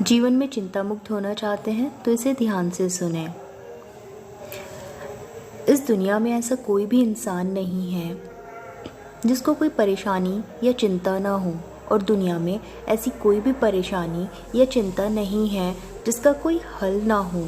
जीवन में चिंता मुक्त होना चाहते हैं तो इसे ध्यान से सुनें। इस दुनिया में ऐसा कोई भी इंसान नहीं है जिसको कोई परेशानी या चिंता ना हो, और दुनिया में ऐसी कोई भी परेशानी या चिंता नहीं है जिसका कोई हल ना हो।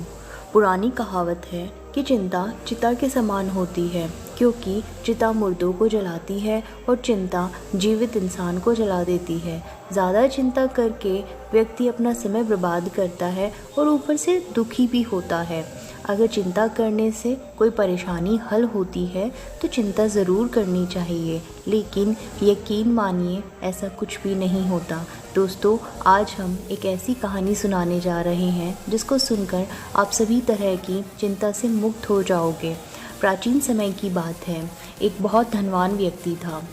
पुरानी कहावत है कि चिंता चिता के समान होती है, क्योंकि चिता मुर्दों को जलाती है और चिंता जीवित इंसान को जला देती है। ज़्यादा चिंता करके व्यक्ति अपना समय बर्बाद करता है और ऊपर से दुखी भी होता है। अगर चिंता करने से कोई परेशानी हल होती है तो चिंता ज़रूर करनी चाहिए, लेकिन यकीन मानिए ऐसा कुछ भी नहीं होता। दोस्तों, आज हम एक ऐसी कहानी सुनाने जा रहे हैं जिसको सुनकर आप सभी तरह की चिंता से मुक्त हो जाओगे। प्राचीन समय की बात है। एक बहुत धनवान व्यक्ति था।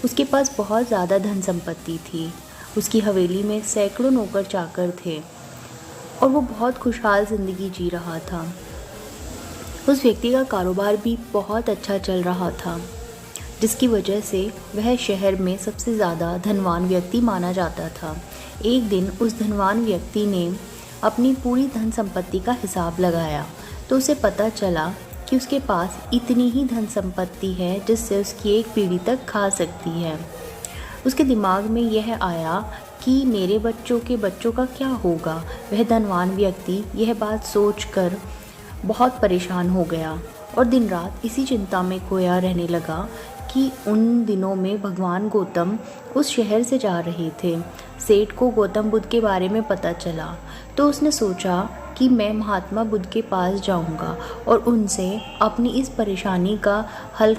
उसके पास बहुत ज़्यादा धन संपत्ति थी। उसकी हवेली में सैकड़ों नौकर चाकर थे और वो बहुत खुशहाल ज़िंदगी जी रहा था। उस व्यक्ति का कारोबार भी बहुत अच्छा चल रहा था, जिसकी वजह से वह शहर में सबसे ज़्यादा धनवान व्यक्ति माना जाता था। एक दिन उस धनवान व्यक्ति ने अपनी पूरी धन संपत्ति का हिसाब लगाया तो उसे पता चला कि उसके पास इतनी ही धन संपत्ति है जिससे उसकी एक पीढ़ी तक खा सकती है। उसके दिमाग में यह आया कि मेरे बच्चों के बच्चों का क्या होगा। वह धनवान व्यक्ति यह बात सोचकर बहुत परेशान हो गया और दिन रात इसी चिंता में खोया रहने लगा कि उन दिनों में भगवान गौतम उस शहर से जा रहे थे। सेठ को गौतम बुद्ध के बारे में पता चला तो उसने सोचा कि मैं महात्मा बुद्ध के पास जाऊंगा और उनसे अपनी इस परेशानी का हल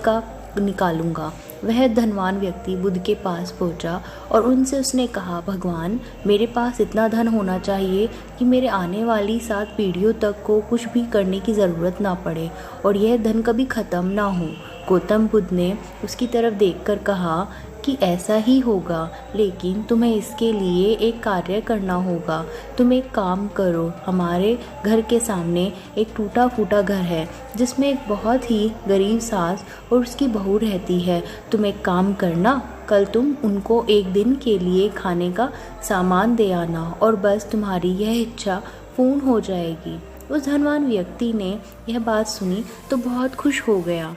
निकालूंगा। वह धनवान व्यक्ति बुद्ध के पास पहुंचा और उनसे उसने कहा, भगवान, मेरे पास इतना धन होना चाहिए कि मेरे आने वाली 7 पीढ़ियों तक को कुछ भी करने की ज़रूरत ना पड़े और यह धन कभी ख़त्म ना हो। गौतम बुद्ध ने उसकी तरफ देखकर कहा कि ऐसा ही होगा, लेकिन तुम्हें इसके लिए एक कार्य करना होगा। तुम एक काम करो, हमारे घर के सामने एक टूटा फूटा घर है जिसमें एक बहुत ही गरीब सास और उसकी बहू रहती है। तुम एक काम करना, कल तुम उनको एक दिन के लिए खाने का सामान दे आना और बस तुम्हारी यह इच्छा पूर्ण हो जाएगी। उस धनवान व्यक्ति ने यह बात सुनी तो बहुत खुश हो गया।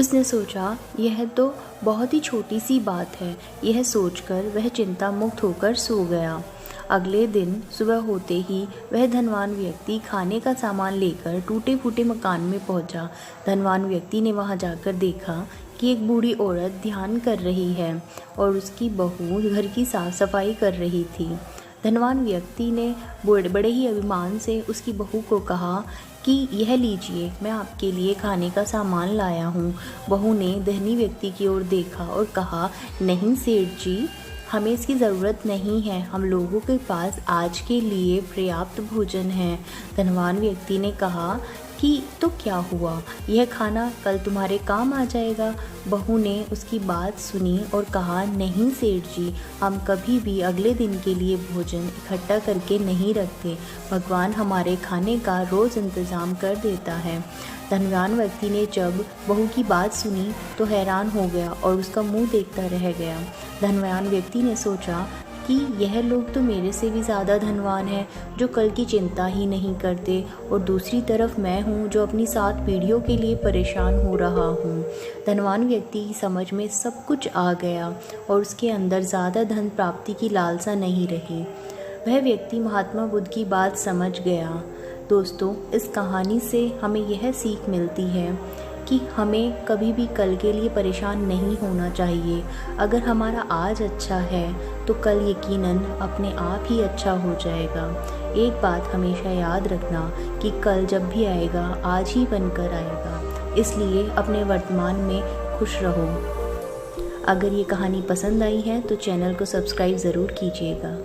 उसने सोचा, यह तो बहुत ही छोटी सी बात है। यह सोचकर वह चिंता मुक्त होकर सो गया। अगले दिन सुबह होते ही वह धनवान व्यक्ति खाने का सामान लेकर टूटे फूटे मकान में पहुंचा। धनवान व्यक्ति ने वहां जाकर देखा कि एक बूढ़ी औरत ध्यान कर रही है और उसकी बहू घर की साफ सफाई कर रही थी। धनवान व्यक्ति ने बड़े ही अभिमान से उसकी बहू को कहा कि यह लीजिए, मैं आपके लिए खाने का सामान लाया हूँ। बहू ने धनी व्यक्ति की ओर देखा और कहा, नहीं सेठ जी, हमें इसकी ज़रूरत नहीं है। हम लोगों के पास आज के लिए पर्याप्त भोजन है। धनवान व्यक्ति ने कहा कि तो क्या हुआ, यह खाना कल तुम्हारे काम आ जाएगा। बहू ने उसकी बात सुनी और कहा, नहीं सेठ जी, हम कभी भी अगले दिन के लिए भोजन इकट्ठा करके नहीं रखते। भगवान हमारे खाने का रोज़ इंतज़ाम कर देता है। धनवान व्यक्ति ने जब बहू की बात सुनी तो हैरान हो गया और उसका मुंह देखता रह गया। धनवान व्यक्ति ने सोचा कि यह लोग तो मेरे से भी ज़्यादा धनवान हैं, जो कल की चिंता ही नहीं करते, और दूसरी तरफ मैं हूँ जो अपनी 7 पीढ़ियों के लिए परेशान हो रहा हूँ। धनवान व्यक्ति की समझ में सब कुछ आ गया और उसके अंदर ज़्यादा धन प्राप्ति की लालसा नहीं रही। वह व्यक्ति महात्मा बुद्ध की बात समझ गया। दोस्तों, इस कहानी से हमें यह सीख मिलती है कि हमें कभी भी कल के लिए परेशान नहीं होना चाहिए। अगर हमारा आज अच्छा है तो कल यकीनन अपने आप ही अच्छा हो जाएगा। एक बात हमेशा याद रखना कि कल जब भी आएगा आज ही बनकर आएगा, इसलिए अपने वर्तमान में खुश रहो। अगर ये कहानी पसंद आई है तो चैनल को सब्सक्राइब ज़रूर कीजिएगा।